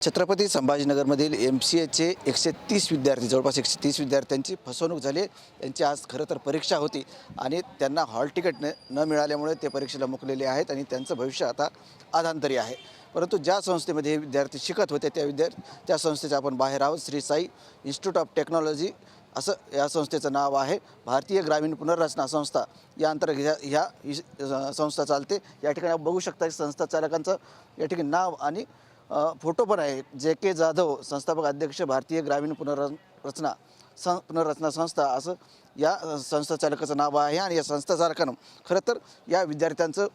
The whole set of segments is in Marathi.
छत्रपती संभाजीनगरमधील MCAचे 130 विद्यार्थी जवळपास 130 विद्यार्थ्यांची फसवणूक झाली। त्यांची आज खरं तर परीक्षा होती आणि त्यांना हॉल तिकीट न मिळाल्यामुळे ते परीक्षेला मुकलेले आहेत आणि त्यांचं भविष्य आता अधांतरी आहे। परंतु ज्या संस्थेमध्ये हे विद्यार्थी शिकत होते त्या संस्थेचे आपण बाहेर आहोत। Shri Sai institute of technology असं या संस्थेचं नाव आहे। भारतीय ग्रामीण पुनर्रचना संस्था या अंतर्गत ह्या संस्था चालते। या ठिकाणी आपण बघू शकता संस्था चालकांचं या ठिकाणी नाव आणि फोटो पण आहे। JK जाधव संस्थापक अध्यक्ष भारतीय ग्रामीण पुनर्रचना संस्था असं या संस्था चालकाचं नाव आहे। आणि या संस्था चालकानं खरं तर या विद्यार्थ्यांचं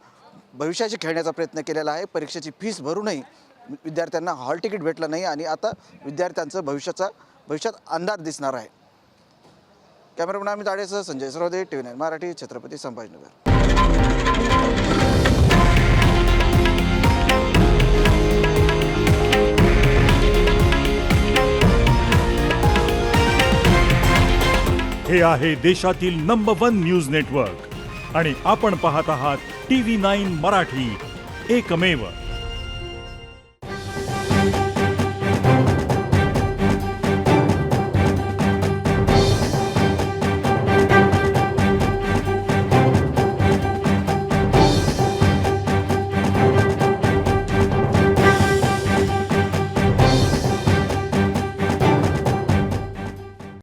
भविष्याशी खेळण्याचा प्रयत्न केलेला आहे। परीक्षेची फीस भरूनही विद्यार्थ्यांना हॉल तिकीट भेटलं नाही आणि आता विद्यार्थ्यांचं भविष्यात अंधार दिसणार आहे। कॅमेरामॅन अमित आडेसह संजय सरवदे, TV9 मराठी, छत्रपती संभाजीनगर। हे आहे देशातील नंबर 1 न्यूज नेटवर्क आणि आपण पाहत आहात TV9 मराठी, एकमेव।